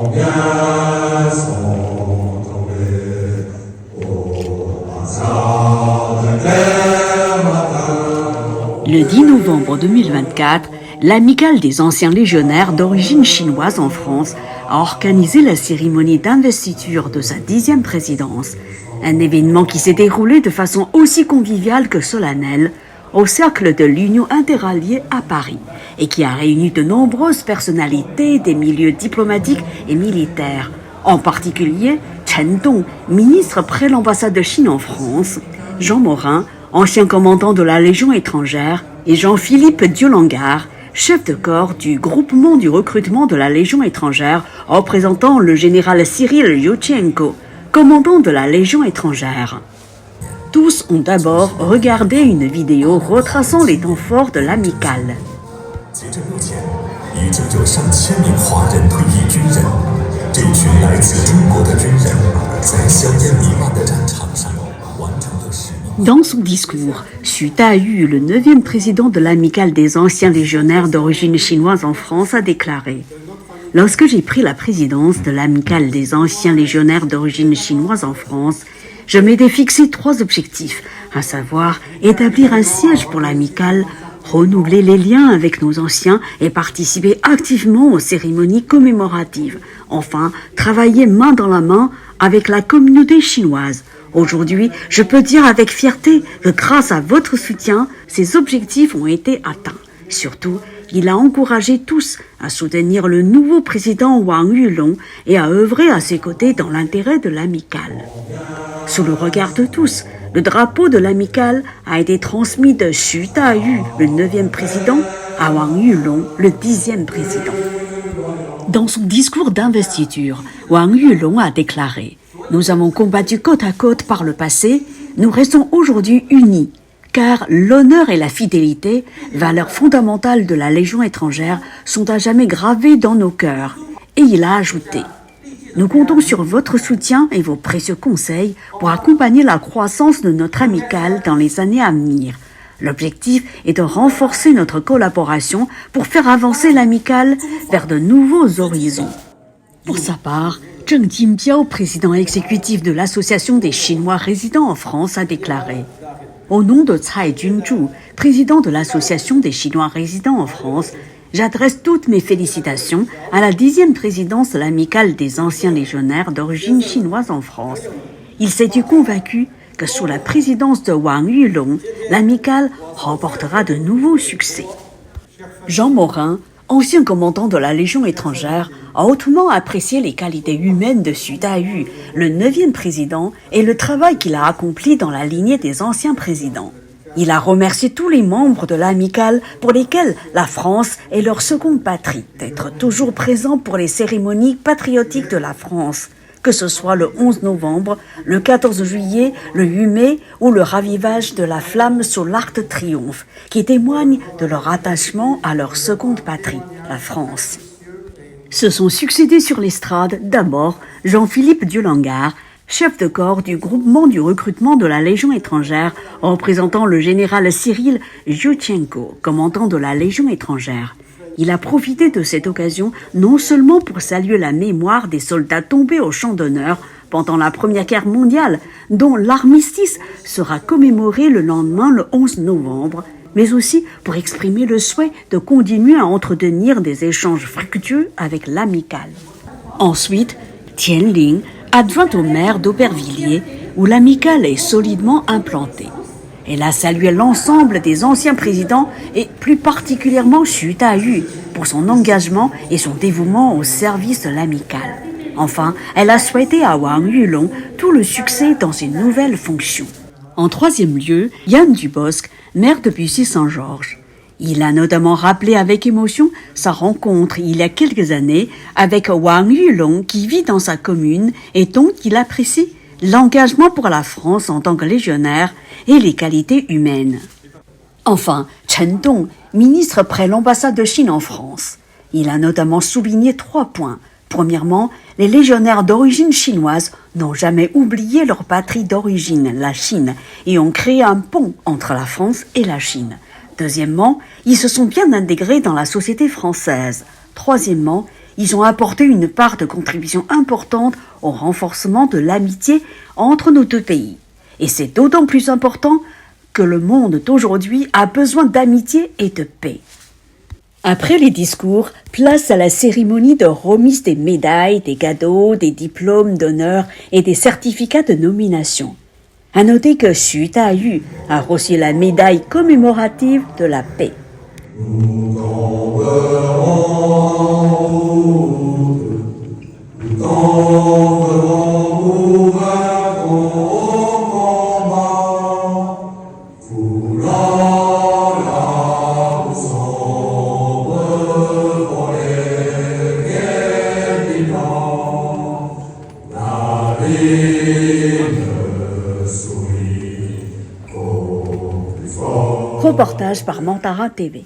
Combien sont tombés au hasard d'un clair matin. Le 10 novembre 2024, l'Amicale des anciens légionnaires d'origine chinoise en France a organisé la cérémonie d'investiture de sa 10e présidence. Un événement qui s'est déroulé de façon aussi conviviale que solennelle au Cercle de l'Union interalliée à Paris et qui a réuni de nombreuses personnalités des milieux diplomatiques et militaires, en particulier Chen Dong, ministre près l'ambassade de Chine en France, Jean Morin, ancien commandant de la Légion étrangère, et Jean-Philippe Diolangard, chef de corps du groupement du recrutement de la Légion étrangère, représentant le général Cyril Yurchenko, commandant de la Légion étrangère. Tous ont d'abord regardé une vidéo retraçant les temps forts de l'amicale. Dans son discours, Xu Dayu, le 9e président de l'amicale des anciens légionnaires d'origine chinoise en France, a déclaré « Lorsque j'ai pris la présidence de l'amicale des anciens légionnaires d'origine chinoise en France, je m'étais fixé 3 objectifs, à savoir établir un siège pour l'amicale, renouveler les liens avec nos anciens et participer activement aux cérémonies commémoratives. Enfin, travailler main dans la main avec la communauté chinoise. Aujourd'hui, je peux dire avec fierté que grâce à votre soutien, ces objectifs ont été atteints. Surtout, il a encouragé tous à soutenir le nouveau président Wang Yulong et à œuvrer à ses côtés dans l'intérêt de l'amicale. Sous le regard de tous, le drapeau de l'amicale a été transmis de Xu Dayu, le 9e président, à Wang Yulong, le 10e président. Dans son discours d'investiture, Wang Yulong a déclaré « Nous avons combattu côte à côte par le passé, nous restons aujourd'hui unis. Car l'honneur et la fidélité, valeurs fondamentales de la Légion étrangère, sont à jamais gravées dans nos cœurs. » Et il a ajouté « Nous comptons sur votre soutien et vos précieux conseils pour accompagner la croissance de notre amicale dans les années à venir. L'objectif est de renforcer notre collaboration pour faire avancer l'amicale vers de nouveaux horizons. » Pour sa part, Zheng Jinbiao, président exécutif de l'Association des Chinois résidant en France, a déclaré « Au nom de Cai Junzhu, président de l'Association des Chinois résidant en France, j'adresse toutes mes félicitations à la 10e présidence de l'amicale des anciens légionnaires d'origine chinoise en France. Il s'est dit convaincu que sous la présidence de Wang Yulong, l'amicale remportera de nouveaux succès. » Jean Morin, ancien commandant de la Légion étrangère, a hautement apprécié les qualités humaines de Xu Dayu, le 9e président, et le travail qu'il a accompli dans la lignée des anciens présidents. Il a remercié tous les membres de l'amicale pour lesquels la France est leur seconde patrie, d'être toujours présents pour les cérémonies patriotiques de la France, que ce soit le 11 novembre, le 14 juillet, le 8 mai ou le ravivage de la flamme sur l'Arc de Triomphe, qui témoignent de leur attachement à leur seconde patrie, la France. Se sont succédés sur l'estrade d'abord Jean-Philippe Diolangard, chef de corps du groupement du recrutement de la Légion étrangère, représentant le général Cyril Yurchenko, commandant de la Légion étrangère. Il a profité de cette occasion non seulement pour saluer la mémoire des soldats tombés au champ d'honneur pendant la Première Guerre mondiale, dont l'armistice sera commémoré le lendemain, le 11 novembre, mais aussi pour exprimer le souhait de continuer à entretenir des échanges fructueux avec l'amicale. Ensuite, Tian Ling, adjointe au maire d'Aubervilliers, où l'amicale est solidement implantée. Elle a salué l'ensemble des anciens présidents et plus particulièrement Xu Dayu pour son engagement et son dévouement au service de l'amicale. Enfin, elle a souhaité à Wang Yulong tout le succès dans ses nouvelles fonctions. En 3e lieu, Yann Dubosc, maire de Bussy-Saint-Georges. Il a notamment rappelé avec émotion sa rencontre il y a quelques années avec Wang Yulong qui vit dans sa commune et dont il apprécie l'engagement pour la France en tant que légionnaire et les qualités humaines. Enfin, Chen Dong, ministre près l'ambassade de Chine en France. Il a notamment souligné 3 points. Premièrement, les légionnaires d'origine chinoise n'ont jamais oublié leur patrie d'origine, la Chine, et ont créé un pont entre la France et la Chine. Deuxièmement, ils se sont bien intégrés dans la société française. Troisièmement, Ils ont apporté une part de contribution importante au renforcement de l'amitié entre nos deux pays. Et c'est d'autant plus important que le monde d'aujourd'hui a besoin d'amitié et de paix. Après les discours, place à la cérémonie de remise des médailles, des cadeaux, des diplômes d'honneur et des certificats de nomination. À noter que Xu Dayu a reçu la médaille commémorative de la paix. Reportage par Mantara TV.